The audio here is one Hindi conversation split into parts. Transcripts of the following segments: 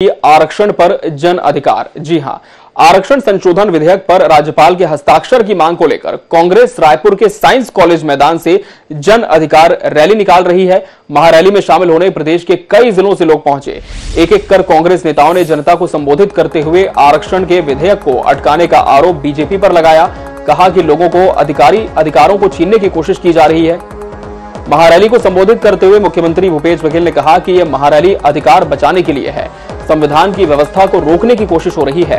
आरक्षण पर जन अधिकार। जी हां, आरक्षण संशोधन विधेयक पर राज्यपाल के हस्ताक्षर की मांग को लेकर कांग्रेस रायपुर के साइंस कॉलेज मैदान से जन अधिकार रैली निकाल रही है। महारैली में शामिल होने प्रदेश के कई जिलों से लोग पहुंचे। एक एक कर कांग्रेस नेताओं ने जनता को संबोधित करते हुए आरक्षण के विधेयक को अटकाने का आरोप बीजेपी पर लगाया। कहा कि लोगों को अधिकारों को छीनने की कोशिश की जा रही है। महारैली को संबोधित करते हुए मुख्यमंत्री भूपेश बघेल ने कहा कि यह महारैली अधिकार बचाने के लिए है, संविधान की व्यवस्था को रोकने की कोशिश हो रही है।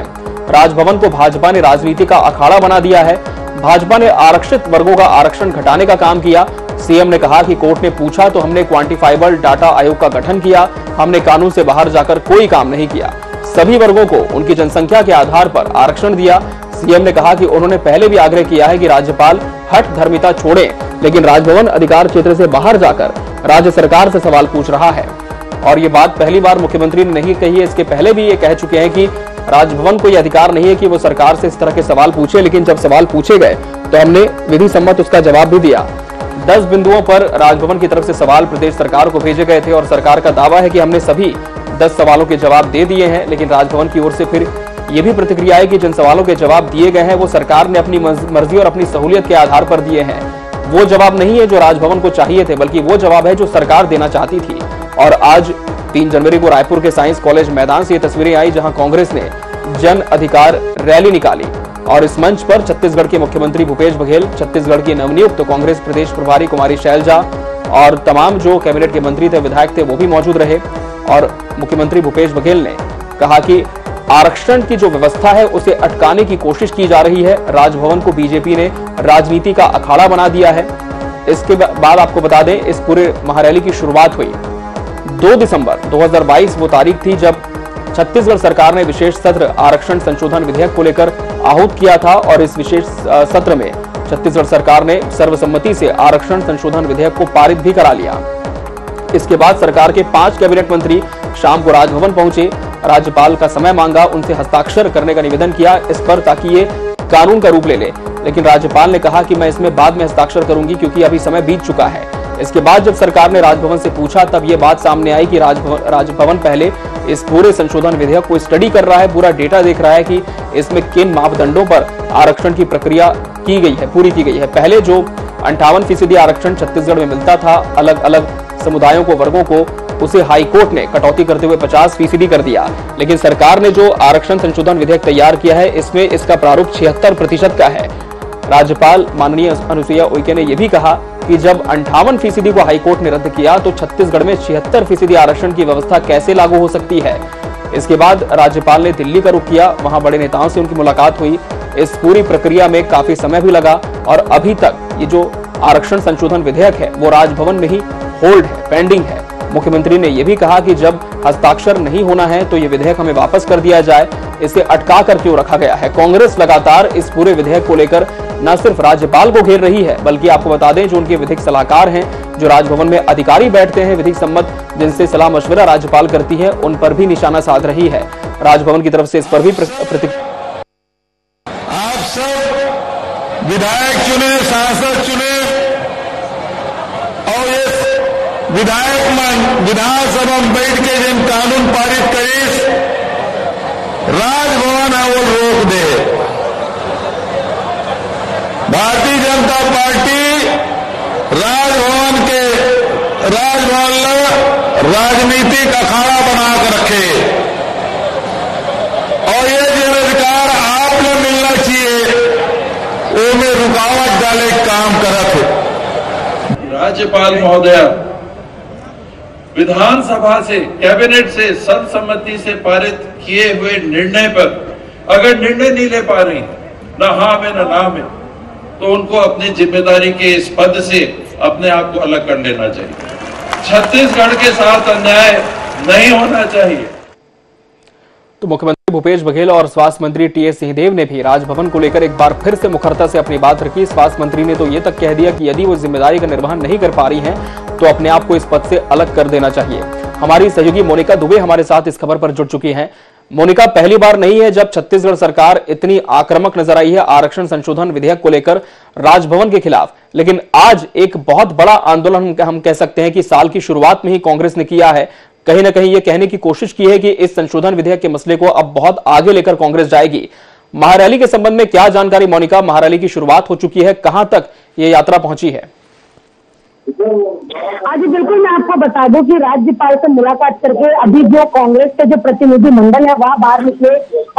राजभवन को भाजपा ने राजनीति का अखाड़ा बना दिया है। भाजपा ने आरक्षित वर्गों का आरक्षण घटाने का काम किया। सीएम ने कहा कि कोर्ट ने पूछा तो हमने क्वांटिफाइबल डाटा आयोग का गठन किया, हमने कानून से बाहर जाकर कोई काम नहीं किया। सभी वर्गों को उनकी जनसंख्या के आधार पर आरक्षण दिया। सीएम ने कहा कि उन्होंने पहले भी आग्रह किया है कि राज्यपाल हठ धर्मिता छोड़े, लेकिन राजभवन अधिकार क्षेत्र से बाहर जाकर राज्य सरकार से सवाल पूछ रहा है। और ये बात पहली बार मुख्यमंत्री ने नहीं कही है, इसके पहले भी ये कह चुके हैं कि राजभवन को ये अधिकार नहीं है कि वो सरकार से इस तरह के सवाल पूछे, लेकिन जब सवाल पूछे गए तो हमने विधि सम्मत उसका जवाब भी दिया। 10 बिंदुओं पर राजभवन की तरफ से सवाल प्रदेश सरकार को भेजे गए थे और सरकार का दावा है कि हमने सभी 10 सवालों के जवाब दे दिए हैं, लेकिन राजभवन की ओर से फिर ये भी प्रतिक्रिया है कि जिन सवालों के जवाब दिए गए हैं वो सरकार ने अपनी मर्जी और अपनी सहूलियत के आधार पर दिए हैं। वो जवाब नहीं है जो राजभवन को चाहिए थे, बल्कि वो जवाब है जो सरकार देना चाहती थी। और आज 3 जनवरी को रायपुर के साइंस कॉलेज मैदान से ये तस्वीरें आई जहां कांग्रेस ने जन अधिकार रैली निकाली और इस मंच पर छत्तीसगढ़ के मुख्यमंत्री भूपेश बघेल, छत्तीसगढ़ की नवनियुक्त कांग्रेस प्रदेश प्रभारी कुमारी शैलजा और तमाम जो कैबिनेट के मंत्री थे, विधायक थे, वो भी मौजूद रहे। और मुख्यमंत्री भूपेश बघेल ने कहा कि आरक्षण की जो व्यवस्था है उसे अटकाने की कोशिश की जा रही है। राजभवन को बीजेपी ने राजनीति का अखाड़ा बना दिया है। इसके बाद आपको बता दें, इस पूरे महारैली की शुरुआत हुई 2 दिसंबर 2022 वो तारीख थी जब छत्तीसगढ़ सरकार ने विशेष सत्र आरक्षण संशोधन विधेयक को लेकर आहूत किया था। और इस विशेष सत्र में छत्तीसगढ़ सरकार ने सर्वसम्मति से आरक्षण संशोधन विधेयक को पारित भी करा लिया। इसके बाद सरकार के 5 कैबिनेट मंत्री शाम को राजभवन पहुंचे, राज्यपाल का समय मांगा, उनसे हस्ताक्षर करने का निवेदन किया इस पर ताकि ये कानून का रूप ले ले। लेकिन राज्यपाल ने कहा कि मैं इसमें बाद में हस्ताक्षर करूंगी क्योंकि अभी समय बीत चुका है। इसके बाद जब सरकार ने राजभवन से पूछा तब ये बात सामने आई कि राजभवन पहले इस पूरे संशोधन विधेयक को स्टडी कर रहा है, पूरा डेटा देख रहा है कि इसमें किन मापदंडों पर आरक्षण की प्रक्रिया की गई है, पूरी की गई है। पहले जो 58% आरक्षण छत्तीसगढ़ में मिलता था अलग अलग समुदायों को, वर्गों को, उसे हाईकोर्ट ने कटौती करते हुए 50% कर दिया। लेकिन सरकार ने जो आरक्षण संशोधन विधेयक तैयार किया है इसमें इसका प्रारूप 76% का है। राज्यपाल माननीय अनुसुईया उइके ने यह भी कहा कि जब 58% को हाईकोर्ट ने रद्द किया तो छत्तीसगढ़ में 76% आरक्षण की व्यवस्था कैसे लागू हो सकती है। इसके बाद राज्यपाल ने दिल्ली का रुख किया, वहां बड़े नेताओं से उनकी मुलाकात हुई। इस पूरी प्रक्रिया में काफी समय भी लगा और अभी तक ये जो आरक्षण संशोधन विधेयक है वो राजभवन में ही होल्ड है, पेंडिंग है। मुख्यमंत्री ने यह भी कहा कि जब हस्ताक्षर नहीं होना है तो ये विधेयक हमें वापस कर दिया जाए, इसे अटका कर क्यों रखा गया है। कांग्रेस लगातार इस पूरे विधेयक को लेकर न सिर्फ राज्यपाल को घेर रही है, बल्कि आपको बता दें जो उनके विधिक सलाहकार हैं, जो राजभवन में अधिकारी बैठते हैं विधिक सम्मत, जिनसे सलाह मशवरा राज्यपाल करती है, उन पर भी निशाना साध रही है। राजभवन की तरफ से इस पर भी आप सब विधायक चुने, सांसद चुने और ये विधायक मन विधानसभा में बैठ के जिन कानून पारित करीस राजभवन है वो रोक दे। भारतीय जनता पार्टी राजभवन राजनीतिक अखाड़ा बनाकर रखे और ये जो अधिकार आपको मिलना चाहिए वो में रुकावट डाले काम करत। राज्यपाल महोदया विधानसभा से, कैबिनेट से सर्वसम्मति से पारित किए हुए निर्णय पर अगर निर्णय नहीं ले पा रही, ना हाँ में ना ना में, तो उनको अपनी जिम्मेदारी के इस पद से अपने आप को अलग कर लेना चाहिए। छत्तीसगढ़ के साथ अन्याय नहीं होना चाहिए। तो मुख्यमंत्री भूपेश बघेल और स्वास्थ्य मंत्री टीएस सिंहदेव ने भी राजभवन को लेकर एक बार फिर से मुखरता से अपनी बात रखी। स्वास्थ्य मंत्री ने तो ये तक कह दिया कि यदि वो जिम्मेदारी का निर्वहन नहीं कर पा रही हैं तो अपने आप को इस पद से अलग कर देना चाहिए। हमारी सहयोगी मोनिका दुबे हमारे साथ इस खबर पर जुड़ चुकी हैं। मोनिका, पहली बार नहीं है जब छत्तीसगढ़ सरकार इतनी आक्रामक नजर आई है आरक्षण संशोधन विधेयक को लेकर राजभवन के खिलाफ, लेकिन आज एक बहुत बड़ा आंदोलन हम कह सकते हैं कि साल की शुरुआत में ही कांग्रेस ने किया है। कहीं ना कहीं ये कहने की कोशिश की है कि इस संशोधन विधेयक के मसले को अब बहुत आगे लेकर कांग्रेस जाएगी। महारैली के संबंध में क्या जानकारी मोनिका? महारैली की शुरुआत हो चुकी है, कहां तक ये यात्रा पहुंची है? आज बिल्कुल मैं आपको बता दूं कि राज्यपाल से मुलाकात करके अभी जो कांग्रेस के जो प्रतिनिधि मंडल है वह बाहर निकले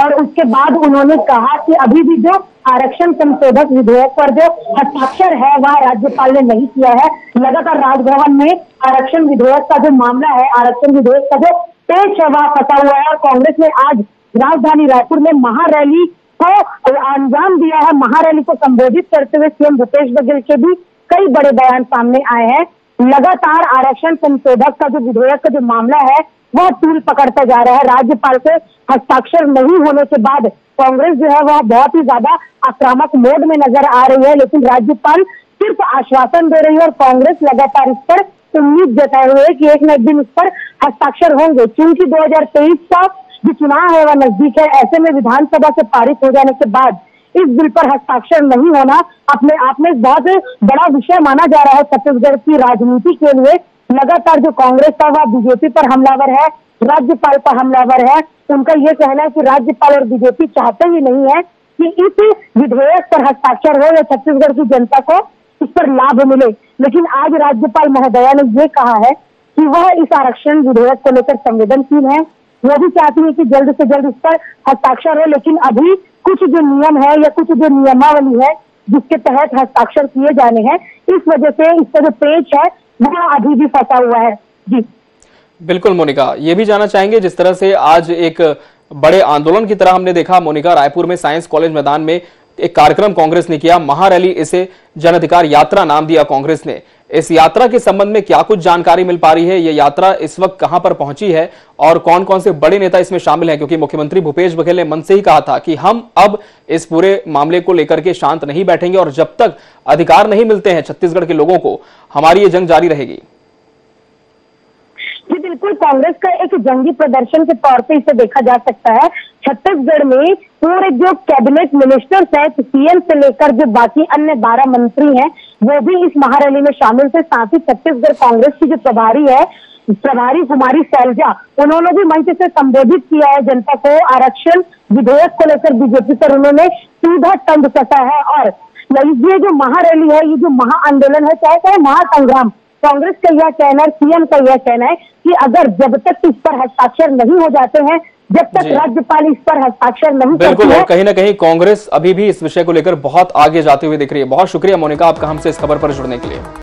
और उसके बाद उन्होंने कहा कि अभी भी जो आरक्षण संशोधक विधेयक पर जो हस्ताक्षर है वह राज्यपाल ने नहीं किया है। लगातार राजभवन में आरक्षण विधेयक का जो मामला है, आरक्षण विधेयक का जो पेच है वह फंसा हुआ है और कांग्रेस ने आज राजधानी रायपुर में महारैली को अंजाम दिया है। महारैली को संबोधित करते हुए सीएम भूपेश बघेल के भी कई बड़े बयान सामने आए हैं। लगातार आरक्षण संशोधक का जो विधेयक का जो मामला है वह तूल पकड़ता जा रहा है। राज्यपाल के हस्ताक्षर नहीं होने के बाद कांग्रेस जो है वह बहुत ही ज्यादा आक्रामक मोड में नजर आ रही है, लेकिन राज्यपाल सिर्फ आश्वासन दे रही है और कांग्रेस लगातार इस पर उम्मीद जताए हुए है कि एक न एक दिन इस पर हस्ताक्षर होंगे। क्योंकि 2023 का जो चुनाव है वह नजदीक है, ऐसे में विधानसभा से पारित हो जाने के बाद इस बिल पर हस्ताक्षर नहीं होना अपने आप में बहुत बड़ा विषय माना जा रहा है छत्तीसगढ़ की राजनीति के लिए। लगातार जो कांग्रेस का वह बीजेपी पर हमलावर है, राज्यपाल पर हमलावर है। उनका यह कहना है कि राज्यपाल और बीजेपी चाहते ही नहीं है कि इस विधेयक पर हस्ताक्षर हो या छत्तीसगढ़ की जनता को इस पर लाभ मिले। लेकिन आज राज्यपाल महोदया ने यह कहा है कि वह इस आरक्षण विधेयक को लेकर संवेदनशील है, वो भी चाहती है कि जल्द से जल्द इस पर हस्ताक्षर हो, लेकिन अभी कुछ जो नियम है या कुछ जो नियमावली है जिसके तहत हस्ताक्षर किए जाने हैं, इस वजह से इसका जो पेच है वह अभी भी फंसा हुआ है। जी बिल्कुल मोनिका, ये भी जानना चाहेंगे जिस तरह से आज एक बड़े आंदोलन की तरह हमने देखा मोनिका, रायपुर में साइंस कॉलेज मैदान में एक कार्यक्रम कांग्रेस ने किया, महारैली, इसे जन अधिकार यात्रा नाम दिया कांग्रेस ने। इस यात्रा के संबंध में क्या कुछ जानकारी मिल पा रही है? ये यात्रा इस वक्त कहां पर पहुंची है और कौन कौन से बड़े नेता इसमें शामिल हैं? क्योंकि मुख्यमंत्री भूपेश बघेल ने मन से ही कहा था कि हम अब इस पूरे मामले को लेकर के शांत नहीं बैठेंगे और जब तक अधिकार नहीं मिलते हैं छत्तीसगढ़ के लोगों को, हमारी ये जंग जारी रहेगी। जी बिल्कुल, कांग्रेस का एक जंगी प्रदर्शन के तौर पे इसे देखा जा सकता है। छत्तीसगढ़ में पूरे जो कैबिनेट मिनिस्टर्स हैं, सीएम से लेकर जो बाकी अन्य 12 मंत्री हैं, वो भी इस महारैली में शामिल थे। साथ ही छत्तीसगढ़ कांग्रेस की जो प्रभारी कुमारी शैलजा, उन्होंने भी मंच से संबोधित किया है जनता को। आरक्षण विधेयक को लेकर बीजेपी पर उन्होंने सीधा तंज कसा है और ये जो महारैली है, ये जो महाआंदोलन है, चाहे महासंग्राम, कांग्रेस का यह कहना है, सीएम का यह कहना है कि अगर जब तक इस पर हस्ताक्षर नहीं हो जाते हैं, जब तक राज्यपाल इस पर हस्ताक्षर नहीं बिल्कुल, और कहीं ना कहीं कांग्रेस अभी भी इस विषय को लेकर बहुत आगे जाते हुए दिख रही है। बहुत शुक्रिया मोनिका आपका हमसे इस खबर पर जुड़ने के लिए।